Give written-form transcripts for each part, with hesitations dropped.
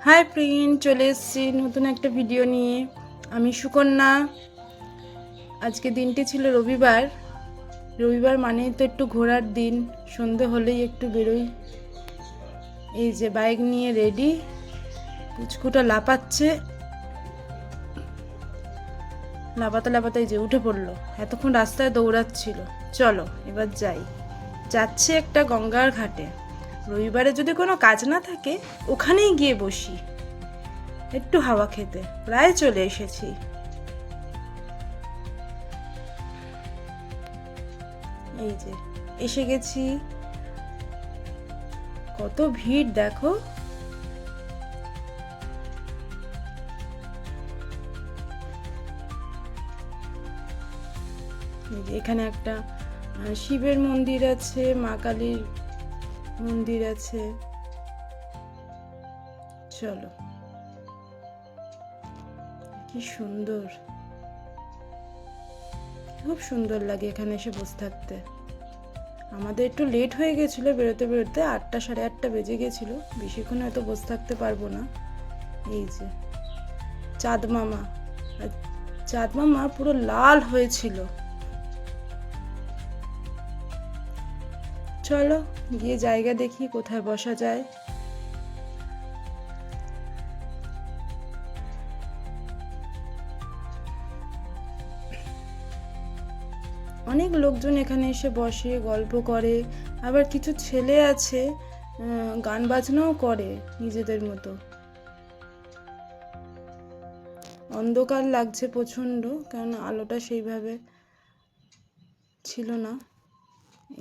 Hi friend, চলে এসেছি নতুন একটা ভিডিও নিয়ে। আমি সুকন্যা। আজকে দিনটি ছিল রবিবার। রবিবার মানেই তো একটু ঘোরার দিন, সন্ধে হলেই একটু বেরোই। এই যে বাইক নিয়ে রেডি, পুচকুটা লাপাচ্ছে, লাপাতে লাপাতে এই যে উঠে পড়লো। এতক্ষণ রাস্তায় দৌড়াচ্ছিল। চলো এবার যাই। যাচ্ছে একটা গঙ্গার ঘাটে। রবিবারে যদি কোনো কাজ না থাকে ওখানেই গিয়ে বসি একটু হাওয়া খেতে। প্রায় চলে এসেছি। এই যে এসে গেছি। কত ভিড় দেখো। এই যে এখানে একটা শিবের মন্দির আছে, মা কালীর মন্দির আছে। চলো, কি সুন্দর, খুব সুন্দর লাগে এখানে এসে বসে থাকতে। আমাদের একটু লেট হয়ে গেছিলো বেরোতে বেরোতে, 8টা সাড়ে 8টা বেজে গেছিলো। বেশিক্ষণ হয়তো বসে থাকতে পারবো না। এই যে চাঁদ মামা, চাঁদ মামা পুরো লাল হয়েছিল। চলো গিয়ে জায়গা দেখি কোথায় বসা যায়। অনেক লোকজন এখানে এসে বসে, গল্প করে। আবার কিছু ছেলে আছে গান বাজনাও করে নিজেদের মতো। অন্ধকার লাগছে প্রচণ্ড, কারণ আলোটা সেইভাবে ছিল না।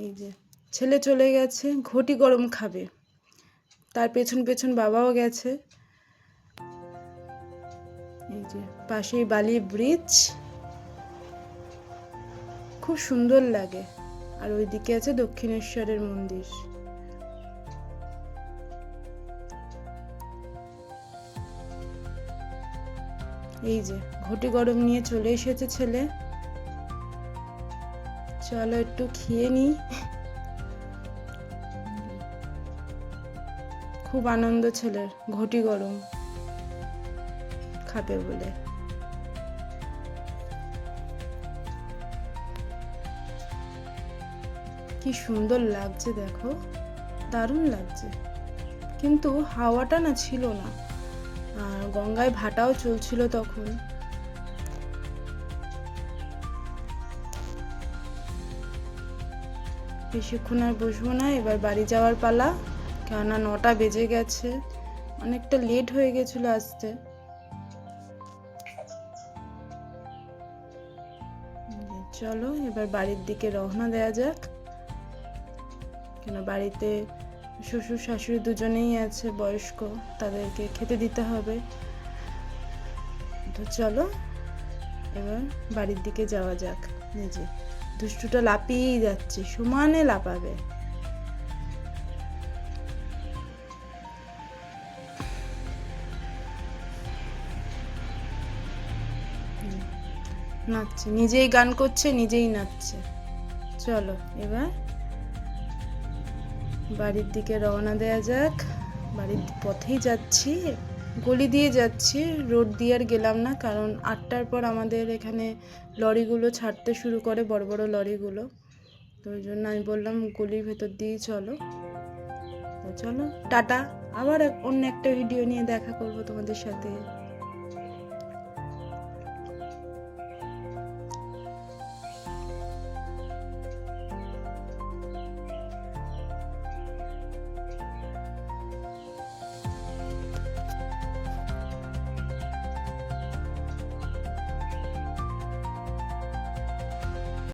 এই যে ছেলে চলে গেছে, ঘটি গরম খাবে। তার পেছন পেছন বাবাও গেছে। এই যে পাশেই বালি ব্রিজ, খুব সুন্দর লাগে। আর ওইদিকে আছে দক্ষিণেশ্বরের মন্দির। এই যে ঘটি গরম নিয়ে চলে এসেছে ছেলে। চলো একটু খেয়ে নিই। খুব আনন্দ ছেলের, ঘটি গরম খাবে বলে। কি সুন্দর লাগছে দেখো, দারুণ লাগছে। কিন্তু হাওয়াটা না ছিল না, আর গঙ্গায় ভাটাও চলছিল তখন। বেশিক্ষণ আর বসবো না, এবার বাড়ি যাওয়ার পালা। কেননা 9টা বেজে গেছে, অনেকটা লেট হয়ে গেছিলো আসতে। চলো এবার বাড়ির দিকে রওনা দেওয়া যাক। কেন বাড়িতে শ্বশুর শাশুড়ি দুজনেই আছে বয়স্ক, তাদেরকে খেতে দিতে হবে। তো চলো এবার বাড়ির দিকে যাওয়া যাক। নিজে দুষ্টুটা লাপিয়েই যাচ্ছে, সমানে লাপাবে। নাচছে, নিজেই গান করছে, নিজেই নাচছে। চলো এবার বাড়ির দিকে রওনা দেওয়া যাক। বাড়ির পথেই যাচ্ছি, গলি দিয়ে যাচ্ছি, রোড দিয়ে আর গেলাম না, কারণ 8টার পর আমাদের এখানে লরিগুলো ছাড়তে শুরু করে, বড় বড় লরিগুলো। তো ওই জন্য আমি বললাম গলির ভেতর দিয়েই চলো। তো চলো টাটা, আবার অন্য একটা ভিডিও নিয়ে দেখা করবো তোমাদের সাথে।